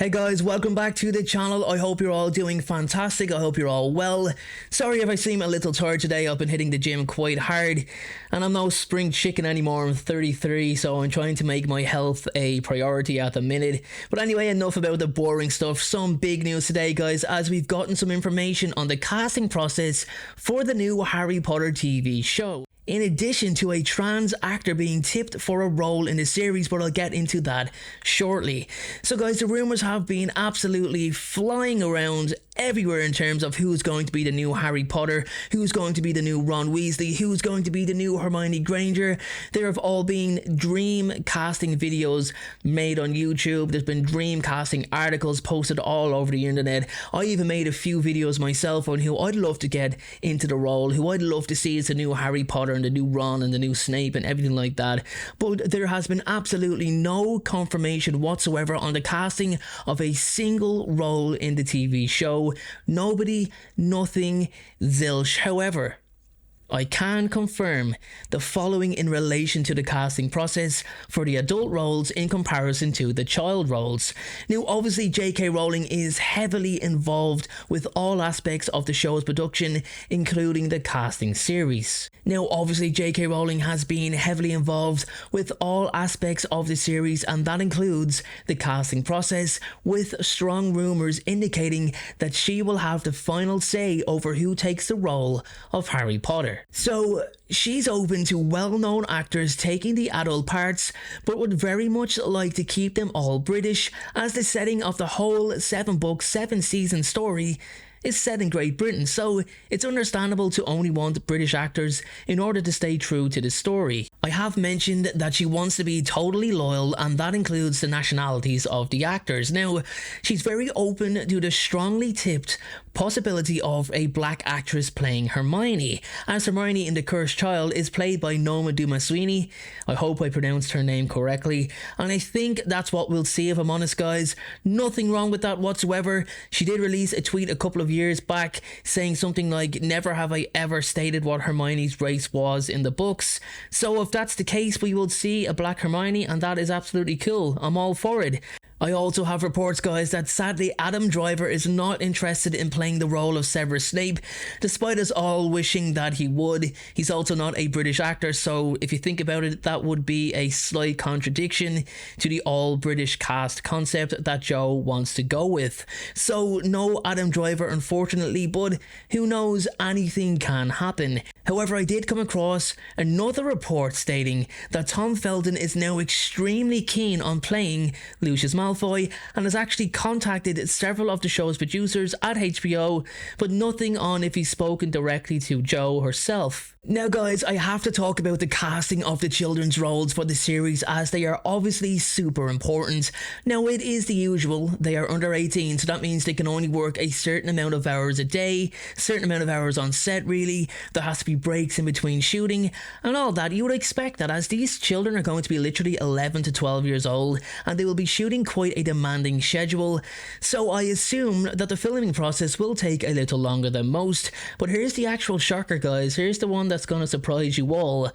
Hey guys, welcome back to the channel. I hope you're all doing fantastic. I hope you're all well. Sorry if I seem a little tired today. I've been hitting the gym quite hard and I'm no spring chicken anymore. I'm 33, so I'm trying to make my health a priority at the minute. But anyway, enough about the boring stuff. Some big news today, guys, as we've gotten some information on the casting process for the new Harry Potter TV show. In addition to a trans actor being tipped for a role in the series, but I'll get into that shortly. So guys, the rumours have been absolutely flying around everywhere in terms of who's going to be the new Harry Potter, who's going to be the new Ron Weasley, who's going to be the new Hermione Granger. There have all been dream casting videos made on YouTube. There's been dream casting articles posted all over the internet. I even made a few videos myself on who I'd love to get into the role, who I'd love to see as the new Harry Potter and the new Ron and the new Snape and everything like that. But there has been absolutely no confirmation whatsoever on the casting of a single role in the TV show. Nobody, nothing, zilch. However, I can confirm the following in relation to the casting process for the adult roles in comparison to the child roles. Now, obviously, J.K. Rowling is heavily involved with all aspects of the show's production, including the casting series. Now, obviously, J.K. Rowling has been heavily involved with all aspects of the series, and that includes the casting process, with strong rumours indicating that she will have the final say over who takes the role of Harry Potter. So she's open to well-known actors taking the adult parts, but would very much like to keep them all British, as the setting of the whole 7-book, 7-season story is set in Great Britain, so it's understandable to only want British actors in order to stay true to the story. I have mentioned that she wants to be totally loyal, and that includes the nationalities of the actors. Now, she's very open to the strongly tipped possibility of a black actress playing Hermione, as Hermione in The Cursed Child is played by Noma Dumaswini. I hope I pronounced her name correctly, and I think that's what we'll see, if I'm honest, guys. Nothing wrong with that whatsoever. She did release a tweet a couple of years back saying something like, "Never have I ever stated what Hermione's race was in the books." So if that's the case, we will see a black Hermione, and that is absolutely cool. I'm all for it. I also have reports, guys, that sadly Adam Driver is not interested in playing the role of Severus Snape, despite us all wishing that he would. He's also not a British actor, so if you think about it, that would be a slight contradiction to the all-British cast concept that Joe wants to go with. So no Adam Driver, unfortunately, but who knows, anything can happen. However, I did come across another report stating that Tom Felton is now extremely keen on playing Lucius Malfoy and has actually contacted several of the show's producers at HBO, but nothing on if he's spoken directly to Jo herself. Now guys, I have to talk about the casting of the children's roles for the series, as they are obviously super important. Now, it is the usual, they are under 18, so that means they can only work a certain amount of hours a day, certain amount of hours on set really. There has to be breaks in between shooting and all that. You would expect that, as these children are going to be literally 11 to 12 years old and they will be shooting quite a demanding schedule. So I assume that the filming process will take a little longer than most. But here's the actual shocker, guys. Here's the one that's going to surprise you all.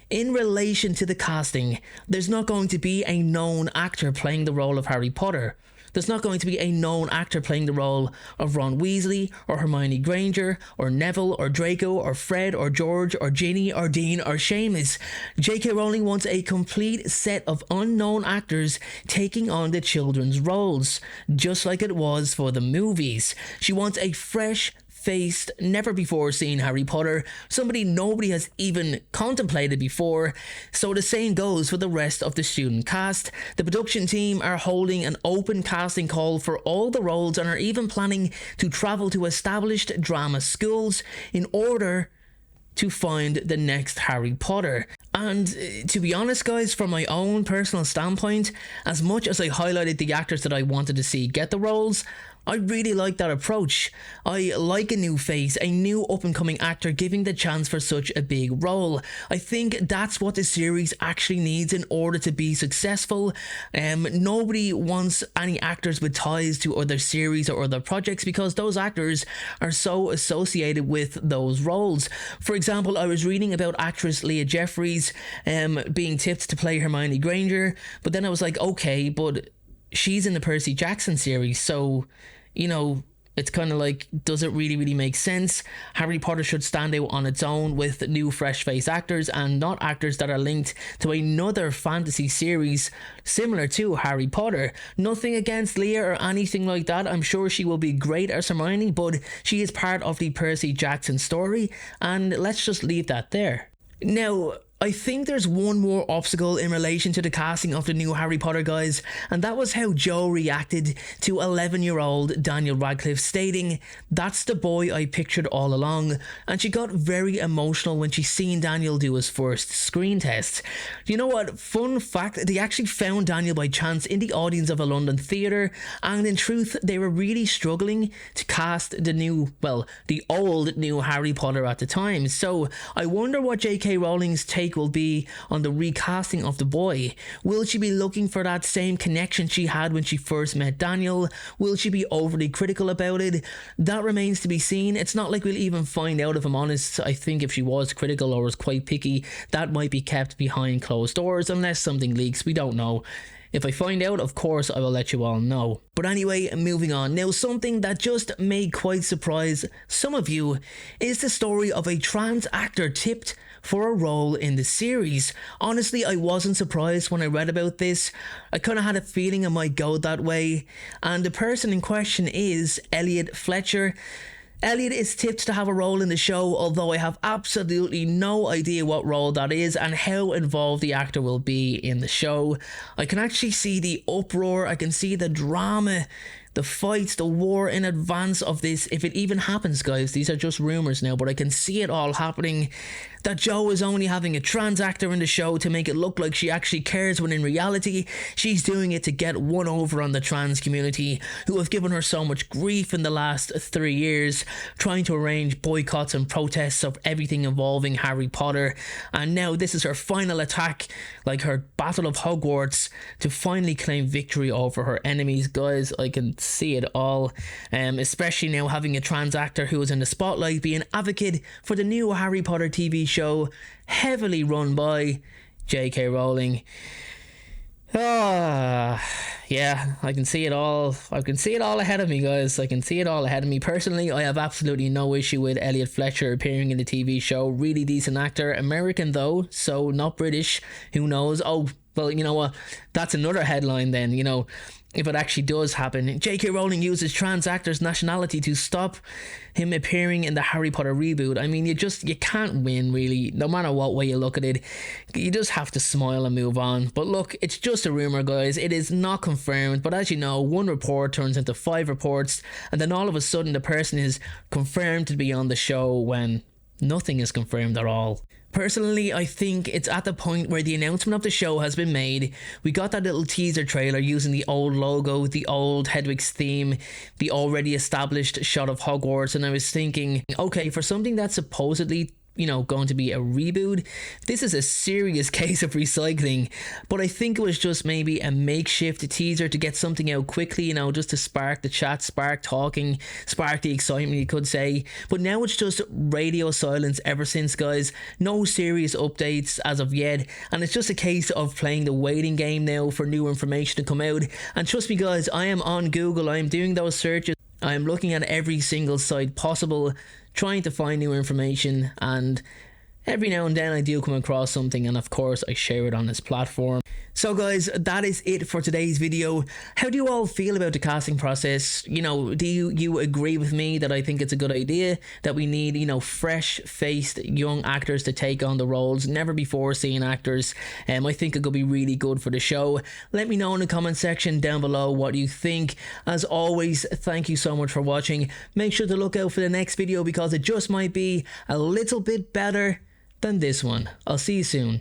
In relation to the casting, there's not going to be a known actor playing the role of Harry Potter. There's not going to be a known actor playing the role of Ron Weasley or Hermione Granger or Neville or Draco or Fred or George or Ginny or Dean or Seamus. J.K. Rowling wants a complete set of unknown actors taking on the children's roles, just like it was for the movies. She wants a fresh faced, never before seen Harry Potter, somebody nobody has even contemplated before. So the same goes for the rest of the student cast. The production team are holding an open casting call for all the roles and are even planning to travel to established drama schools in order to find the next Harry Potter. And to be honest, guys, from my own personal standpoint, as much as I highlighted the actors that I wanted to see get the roles, I really like that approach. I like a new face, a new up-and-coming actor giving the chance for such a big role. I think that's what the series actually needs in order to be successful. Nobody wants any actors with ties to other series or other projects, because those actors are so associated with those roles. For example, I was reading about actress Leah Jeffries being tipped to play Hermione Granger, but then I was like, okay, but she's in the Percy Jackson series, so, you know, it's kind of like, does it really make sense? Harry Potter should stand out on its own with new fresh face actors and not actors that are linked to another fantasy series similar to Harry Potter. Nothing against Leah or anything like that. I'm sure she will be great as Hermione, but she is part of the Percy Jackson story, and let's just leave that there. Now, I think there's one more obstacle in relation to the casting of the new Harry Potter, guys, and that was how Joe reacted to 11-year-old Daniel Radcliffe stating, "That's the boy I pictured all along," and she got very emotional when she seen Daniel do his first screen test. You know what? Fun fact, they actually found Daniel by chance in the audience of a London theatre, and in truth, they were really struggling to cast the old new Harry Potter at the time. So I wonder what J.K. Rowling's take will be on the recasting of the boy. Will she be looking for that same connection she had when she first met Daniel? Will she be overly critical about it? That remains to be seen. It's not like we'll even find out, if I'm honest. I think if she was critical or was quite picky, that might be kept behind closed doors unless something leaks. We don't know. If I find out, of course, I will let you all know. But anyway, moving on. Now, something that just may quite surprise some of you is the story of a trans actor tipped for a role in the series. Honestly, I wasn't surprised when I read about this. I kind of had a feeling it might go that way. And the person in question is Elliot Fletcher. Elliot is tipped to have a role in the show, although I have absolutely no idea what role that is and how involved the actor will be in the show. I can actually see the uproar, I can see the drama, the fights, the war in advance of this, if it even happens, guys. These are just rumours now, but I can see it all happening. That Joe is only having a trans actor in the show to make it look like she actually cares, when in reality, she's doing it to get one over on the trans community, who have given her so much grief in the last 3 years, trying to arrange boycotts and protests of everything involving Harry Potter. And now this is her final attack, like her Battle of Hogwarts, to finally claim victory over her enemies. Guys, I can see it all, especially now having a trans actor who is in the spotlight, be an advocate for the new Harry Potter TV show, heavily run by J.K. Rowling. Yeah, I can see it all. I can see it all ahead of me, guys. I can see it all ahead of me. Personally, I have absolutely no issue with Elliot Fletcher appearing in the TV show. Really decent actor. American though, so not British. Who knows? Oh, well, you know what? That's another headline then, you know. If it actually does happen, J.K. Rowling uses trans actor's nationality to stop him appearing in the Harry Potter reboot. I mean, you can't win, really, no matter what way you look at it. You just have to smile and move on. But look, it's just a rumour, guys. It is not confirmed, but as you know, one report turns into 5 reports, and then all of a sudden the person is confirmed to be on the show when nothing is confirmed at all. Personally, I think it's at the point where the announcement of the show has been made. We got that little teaser trailer using the old logo, the old Hedwig's theme, the already established shot of Hogwarts, and I was thinking, okay, for something that's supposedly, you know, going to be a reboot, this is a serious case of recycling. But I think it was just maybe a makeshift teaser to get something out quickly, you know, just to spark the chat, spark talking, spark the excitement, you could say. But now it's just radio silence ever since, guys. No serious updates as of yet, and it's just a case of playing the waiting game now for new information to come out. And trust me, guys, I am on Google, I am doing those searches, I am looking at every single site possible, trying to find new information, and every now and then I do come across something, and of course I share it on this platform. So guys, that is it for today's video. How do you all feel about the casting process? You know, do you agree with me that I think it's a good idea that we need, you know, fresh-faced young actors to take on the roles, never before seen actors? I think it could be really good for the show. Let me know in the comment section down below what you think. As always, thank you so much for watching. Make sure to look out for the next video because it just might be a little bit better than this one. I'll see you soon.